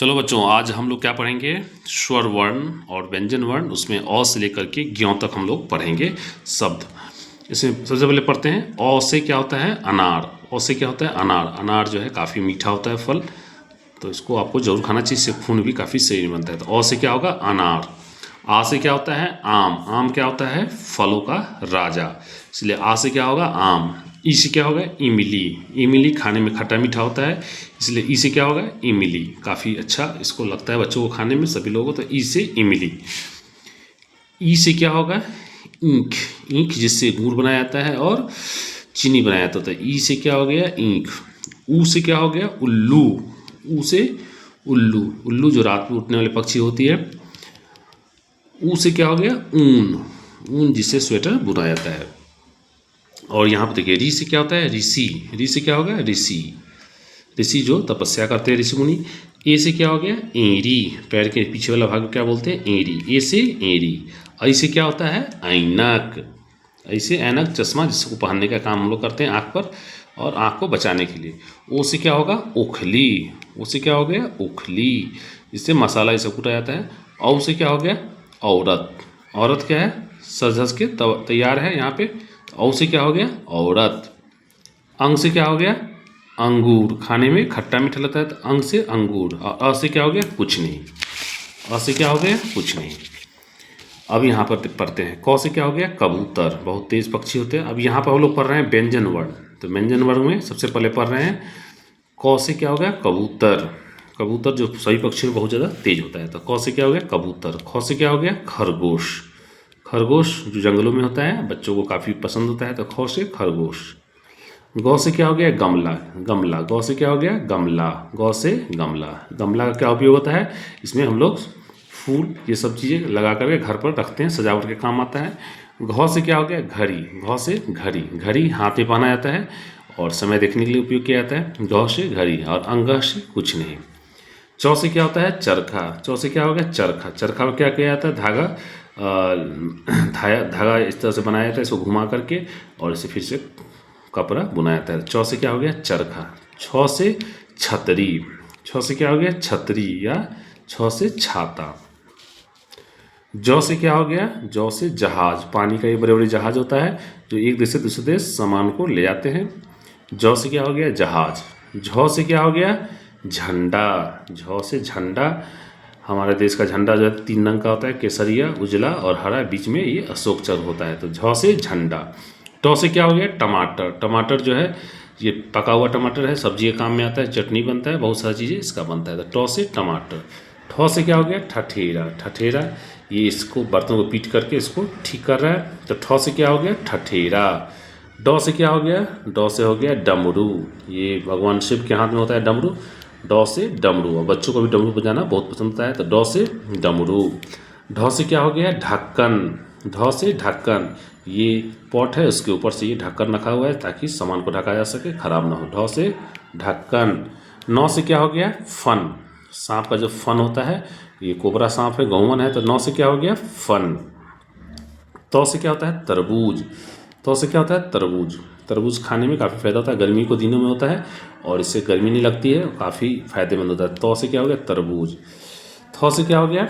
चलो बच्चों, आज हम लोग क्या पढ़ेंगे? स्वर वर्ण और व्यंजन वर्ण, उसमें अ से लेकर के ज्ञ तक हम लोग पढ़ेंगे शब्द। इसमें सबसे पहले पढ़ते हैं अ से क्या होता है? अनार। अ से क्या होता है? अनार। अनार जो है काफ़ी मीठा होता है फल, तो इसको आपको जरूर खाना चाहिए, इससे खून भी काफ़ी सही बनता है। तो अ से क्या होगा? अनार। आ से क्या होता है? आम। आम क्या होता है? फलों का राजा, इसलिए आ से क्या होगा? आम। ई से क्या होगा? इमली। इमली खाने में खट्टा मीठा होता है, इसलिए ई से क्या होगा? इमली। काफ़ी अच्छा इसको लगता है बच्चों को खाने में, सभी लोगों को, तो ई से इमली। ई से क्या होगा? ईंख। ईंख जिससे गुड़ बनाया जाता है और चीनी बनाया जाता है। ई से क्या हो गया? ईंख। ऊ से क्या हो गया? उल्लू। ऊ से उल्लू। उल्लू जो रात में उठने वाले पक्षी होती है। ऊ से क्या हो गया? ऊन। ऊन जिससे स्वेटर बुना जाता है। और यहाँ पर देखिए री से क्या होता है? ऋषि। री से क्या होगा? ऋषि। ऋषि जो तपस्या करते हैं, ऋषि मुनि। ए से क्या हो गया? एरी। पैर के पीछे वाला भाग क्या बोलते हैं? एरी। ए से एरी। ऐ से क्या होता है? ऐनक। ऐसे ऐनक चश्मा जिसको पहनने का काम हम लोग करते हैं आँख पर और आँख को बचाने के लिए। ओ से क्या होगा? ओखली। ओ से क्या हो गया? ओखली, जिससे मसाला ये सब कूटा जाता है। औ से क्या हो गया? औरत। औरत क्या है? सज धज के तैयार है यहाँ पे। औ से क्या हो गया? औरत। अंग से क्या हो गया? अंगूर। खाने में खट्टा मीठा लगता है, तो अंग से अंगूर। और अ से क्या हो गया? कुछ नहीं। अ से क्या हो गया? कुछ नहीं। अब यहाँ पर पढ़ते हैं क से क्या हो गया? कबूतर। बहुत तेज पक्षी होते हैं। अब यहाँ पर हम लोग पढ़ रहे हैं व्यंजन वर्ण। तो व्यंजन वर्ण में सबसे पहले पढ़ रहे हैं क से क्या हो गया? कबूतर। कबूतर जो सभी पक्षियों में बहुत ज़्यादा तेज होता है, तो क से क्या हो गया? कबूतर। ख से क्या हो गया? खरगोश। खरगोश जो जंगलों में होता है, बच्चों को काफ़ी पसंद होता है, तो ख से खरगोश। गौ से क्या हो गया? गमला। गमला। गौ से क्या हो गया? गमला। गौ से गमला। गमला का क्या उपयोग होता है? इसमें हम लोग फूल ये सब चीज़ें लगा करके घर पर रखते हैं, सजावट के काम आता है। घौ से क्या हो गया? घड़ी। घौ से घड़ी। घड़ी हाथ में पहना जाता है और समय देखने के लिए उपयोग किया जाता है। घौ से घड़ी। और अंग से कुछ नहीं। चौ से क्या होता है? चरखा। चौ से क्या हो गया? चरखा। चरखा में क्या किया जाता है? धागा धागा इस तरह से बनाया जाता है, इसको घुमा करके और इसे फिर से कपड़ा बुना जाता है। चौ से क्या हो गया? चरखा। छ से छतरी। छ से क्या हो गया? छतरी या छ से छाता। जौ से क्या हो गया? जौ से जहाज। पानी का ये बड़े बड़े जहाज होता है जो एक देश से दूसरे देश सामान को ले जाते हैं। जौ से क्या हो गया? जहाज। झौ से क्या हो गया? झंडा। झौ से झंडा। हमारे देश का झंडा जो है 3 रंग का होता है, केसरिया, उजला और हरा, बीच में ये अशोक चक्र होता है। तो झौ से झंडा। टौ से क्या हो गया? टमाटर। टमाटर जो है ये पका हुआ टमाटर है, सब्जी के काम में आता है, चटनी बनता है, बहुत सारी चीज़ें इसका बनता है। तो टौ से टमाटर। ठौ से क्या हो गया? ठठेरा। ठठेरा ये इसको बर्तन को पीट करके इसको ठीक कर रहा है, तो ठौ से क्या हो गया? ठठेरा। डौ से क्या हो गया? डौ से हो गया डमरू। ये भगवान शिव के हाथ में होता है डमरू। डौ से डमरू, और बच्चों को भी डमरू बजाना बहुत पसंद आता है, तो डौ से डमरू। ढौ से क्या हो गया? ढक्कन। ढौ से ढक्कन। ये पॉट है, उसके ऊपर से ये ढक्कन रखा हुआ है ताकि सामान को ढका जा सके, खराब ना हो। ढौ से ढक्कन। नौ से क्या हो गया? फन। सांप का जो फन होता है, ये कोबरा सांप है, गौवन है, तो नौ से क्या हो गया? फन। तौ से क्या होता है? तरबूज। तौ से क्या होता है? तरबूज। तरबूज खाने में काफ़ी फ़ायदा होता है, गर्मी को दिनों में होता है और इससे गर्मी नहीं लगती है, काफ़ी फ़ायदेमंद होता है। तौ से क्या हो गया? तरबूज। थौ से क्या हो गया?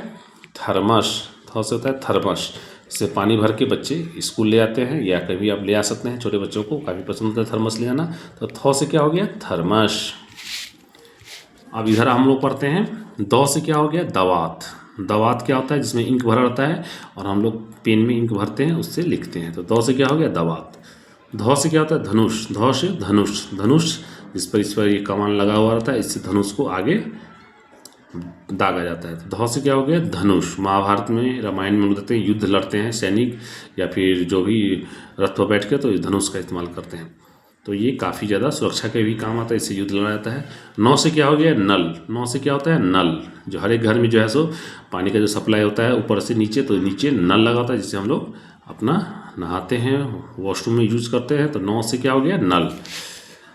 थर्मस। थौ से होता है थर्मस। इससे पानी भर के बच्चे स्कूल ले आते हैं या कभी आप ले आ सकते हैं, छोटे बच्चों को काफ़ी पसंद होता है थर्मस ले आना। तो थौ से क्या हो गया? थर्मस। अब इधर हम लोग पढ़ते हैं दौ से क्या हो गया? दवात। दवात क्या होता है? जिसमें इंक भरा रहता है और हम लोग पेन में इंक भरते हैं, उससे लिखते हैं, तो दौ से क्या हो गया? दवात। धौ से क्या होता है? धनुष। धौ से धनुष। धनुष इस पर ये कमान लगा हुआ रहता है, इससे धनुष को आगे दागा जाता है। तो धौ से क्या हो गया? धनुष। महाभारत में, रामायण में बताते हैं, युद्ध लड़ते हैं सैनिक या फिर जो भी रथ पर बैठ के, तो धनुष का इस्तेमाल करते हैं, तो ये काफ़ी ज़्यादा सुरक्षा के भी काम आता है, इससे युद्ध लड़ा जाता है। नौ से क्या हो गया? नल। नौ से क्या होता है? नल। जो हर एक घर में जो है सो पानी का जो सप्लाई होता है ऊपर से नीचे, तो नीचे नल लगा होता है जिससे हम लोग अपना नहाते हैं, वॉशरूम में यूज करते हैं, तो नौ से क्या हो गया? नल।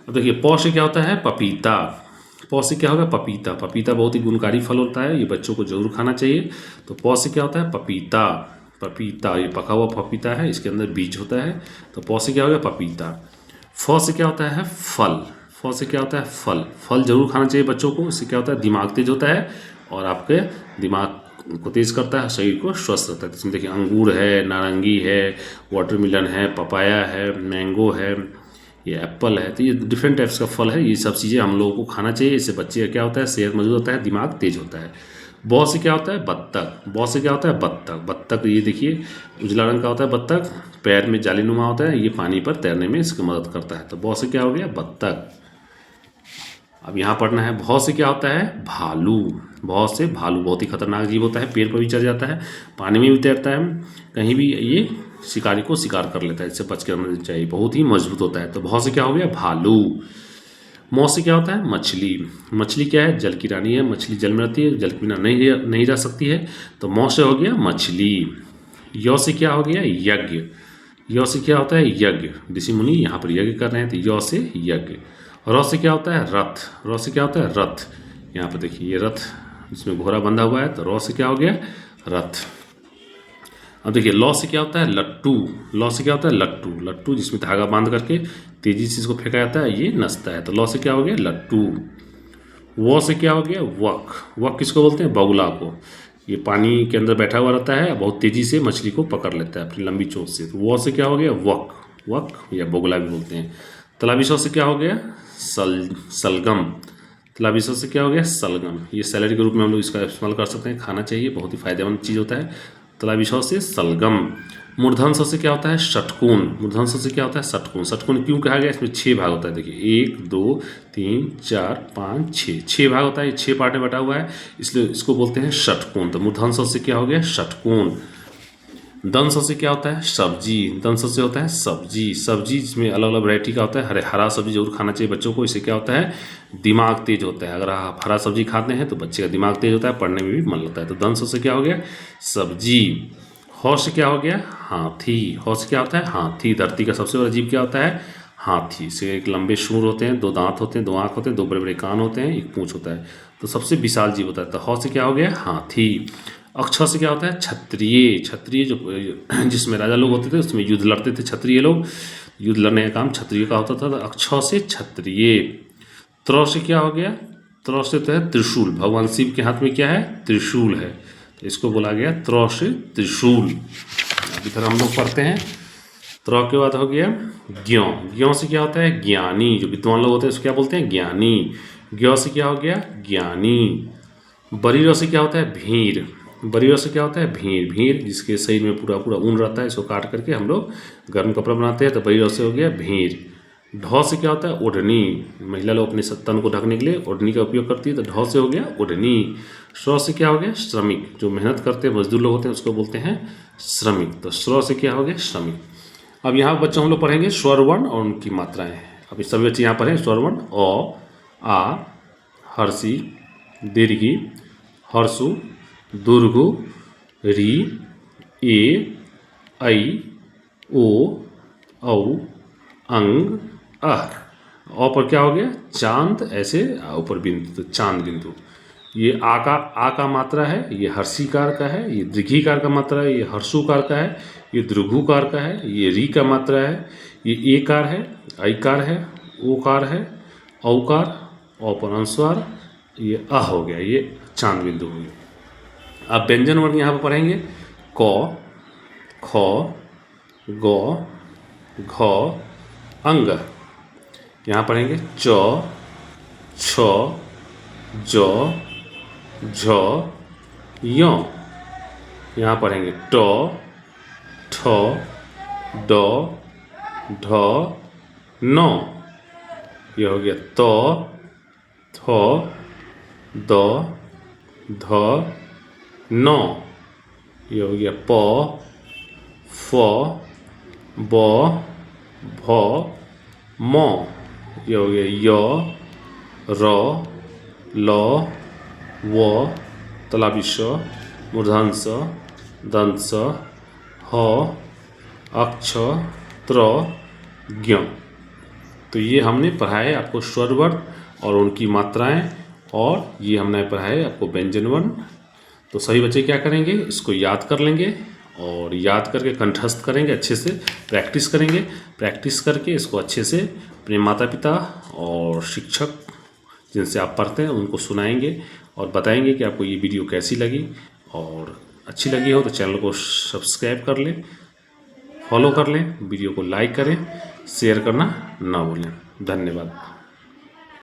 अब देखिए पौ से क्या होता है? पपीता। पौ से क्या होगा? पपीता। पपीता बहुत ही गुणकारी फल होता है, ये बच्चों को जरूर खाना चाहिए। तो पौ से क्या होता है? पपीता। पपीता ये पका हुआ पपीता है, इसके अंदर बीज होता है, तो पौ से क्या हो गया? पपीता। फ से क्या होता है? फल। फ से क्या होता है फल। फल जरूर खाना चाहिए बच्चों को, इससे क्या होता है दिमाग तेज होता है और आपके दिमाग को तेज करता है, शरीर को स्वस्थ रखता है। इसमें देखिए अंगूर है, नारंगी है, वाटरमेलन है, पपाया है, मैंगो है, ये एप्पल है। तो ये डिफरेंट टाइप्स का फल है, ये सब चीज़ें हम लोगों को खाना चाहिए। इससे बच्चे का क्या होता है सेहत मजबूत होता है, दिमाग तेज होता है। बौ से क्या होता है बत्तख। बौ से क्या होता है बत्तख। बत्तख ये देखिए उजला रंग का होता है बत्तख, पैर में जालीनुमा होता है, ये पानी पर तैरने में इसकी मदद करता है। तो बौ से क्या हो गया बत्तख। अब यहाँ पढ़ना है भौ से क्या होता है भालू। भौ से भालू बहुत ही खतरनाक जीव होता है, पेड़ पर भी चढ़ जाता है, पानी में भी तैरता है, कहीं भी ये शिकारी को शिकार कर लेता है, इससे बच के रहना चाहिए, बहुत ही मजबूत होता है। तो भौ से क्या हो गया भालू। मौ से क्या होता है मछली। मछली क्या है जल की रानी है, मछली जल में रहती है, जल के बिना नहीं रह सकती है। तो मौ से हो गया मछली। यौ से क्या हो गया यज्ञ। यौ से क्या होता है यज्ञ, ऋषि मुनि यहाँ पर यज्ञ कर रहे हैं, तो यौ से यज्ञ। रौ से क्या होता है रथ। रौ से क्या होता है रथ। यहाँ पर देखिए ये रथ जिसमें घोड़ा बंधा हुआ है, तो रौ से क्या हो गया रथ। अब देखिए लौ से क्या होता है लट्टू। लौ से क्या होता है लट्टू। लट्टू जिसमें धागा बांध करके तेजी से इसको फेंका जाता है, ये नचता है। तो लौ से क्या हो गया लट्टू। वो से क्या हो गया वक। वक किसको बोलते हैं बगुला को। ये पानी के अंदर बैठा हुआ रहता है, बहुत तेजी से मछली को पकड़ लेता है अपनी लंबी चोंच से। तो वो से क्या हो गया वक। वक या बगुला भी बोलते हैं। तालाबी शौ से क्या हो गया सलगम। तालाबी शौ से क्या हो गया सलगम। ये सैलड के रूप में हम लोग इसका इस्तेमाल कर सकते हैं, खाना चाहिए, बहुत ही फायदेमंद चीज़ होता है। तालाबी शौ से सलगम। मूर्धन शौ से क्या होता है षटकोण। मूर्धन शौ से क्या होता है षटकोण। षटकोण क्यों कहा गया, इसमें 6 भाग होता है। देखिए 1 2 3 4 5 6, 6 भाग होता है, ये 6 पार्ट में बटा हुआ है, इसलिए इसको बोलते हैं षटकोण। तो मूर्धन शौ से क्या हो गया षटकोण। दंश से क्या होता है सब्जी। दंश से होता है सब्जी। सब्जी जिसमें अलग अलग वैरायटी का होता है, हरा सब्जी जरूर खाना चाहिए बच्चों को, इससे क्या होता है दिमाग तेज होता है। अगर आप हरा सब्जी खाते हैं तो बच्चे का दिमाग तेज होता है, पढ़ने में भी मन लगता है। तो दंश से क्या हो गया सब्जी। हौ से क्या हो गया हाथी। हौ से क्या होता है हाथी। धरती का सबसे बड़ा जीव क्या होता है हाथी। से एक लंबे सूंड होते हैं, 2 दांत होते हैं, 2 आँख होते हैं, 2 बड़े बड़े कान होते हैं, एक पूंछ होता है, तो सबसे विशाल जीव होता है। तो हौ से क्या हो गया हाथी। अक्ष से क्या होता है क्षत्रिय। क्षत्रिय जो जिसमें राजा लोग होते थे, उसमें युद्ध लड़ते थे क्षत्रिय लोग, युद्ध लड़ने का काम क्षत्रिय का होता था। तो अक्ष से क्षत्रिय। त्र से क्या हो गया त्र से तो है त्रिशूल। भगवान शिव के हाथ में क्या है त्रिशूल है, तो इसको बोला गया त्र से त्रिशूल। इधर हम लोग पढ़ते हैं त्र के बाद हो गया ज्ञ। ज्ञ से क्या होता है ज्ञानी। जो विद्वान लोग होते हैं उसको क्या बोलते हैं ज्ञानी। ज्ञ से क्या हो गया ज्ञानी। बरीर से क्या होता है भीड़। बरीर से क्या होता है भीड़। भीड़ जिसके शरीर में पूरा पूरा ऊन रहता है, इसको काट करके हम लोग गर्म कपड़ा बनाते हैं, तो बरीर से हो गया भीड़। ढौ से क्या होता है ओढ़नी। महिला लोग अपने तन को ढकने के लिए ओढ़नी का उपयोग करती है, तो ढौ से हो गया ओढ़नी। श्र से क्या हो गया श्रमिक। जो मेहनत करते हैं मजदूर लोग होते हैं उसको बोलते हैं श्रमिक। तो श्र से क्या हो गया श्रमिक। अब यहाँ बच्चों हम लोग पढ़ेंगे स्वर वर्ण और उनकी मात्राएं। अब सभी बच्चे यहाँ पढ़ें स्वर वर्ण अ आ हर्षी दीर्घी हर्षु दुर्घु री ए ऐ ओ औ अंग अह। अ पर क्या हो गया चांद, ऐसे ऊपर बिंदु, तो चांद बिंदु। ये आ का मात्रा है, ये हर्षीकार का है, ये दीर्घीकार का मात्रा है, ये हर्षुकार का है, ये द्रुघुकार का है, ये री का मात्रा है, ये एकार है, ऐकार है, ओकार है, औकार, औ पर अनुस्वार, ये अ हो गया, ये चांद बिंदु हो गया। अब व्यंजन वर्ण यहाँ पर पढ़ेंगे क ख ग घ अंग। यहाँ पढ़ेंगे च छ ज झ य। यहाँ पढ़ेंगे ट ठ ड ढ न। यह हो गया त थ द ध न। यह हो गया प फ ब भ म। यह हो गया य र ल व तालाबी श मूर्धन स दंत स ह अक्ष त्र ज्ञ। तो ये हमने पढ़ा है आपको स्वर वर्ण और उनकी मात्राएं, और ये हमने पढ़ा है आपको व्यंजन वर्ण। तो सभी बच्चे क्या करेंगे इसको याद कर लेंगे और याद करके कंठस्थ करेंगे, अच्छे से प्रैक्टिस करेंगे। प्रैक्टिस करके इसको अच्छे से अपने माता पिता और शिक्षक जिनसे आप पढ़ते हैं उनको सुनाएंगे और बताएंगे कि आपको ये वीडियो कैसी लगी। और अच्छी लगी हो तो चैनल को सब्सक्राइब कर लें, फॉलो कर लें, वीडियो को लाइक करें, शेयर करना ना भूलें। धन्यवाद।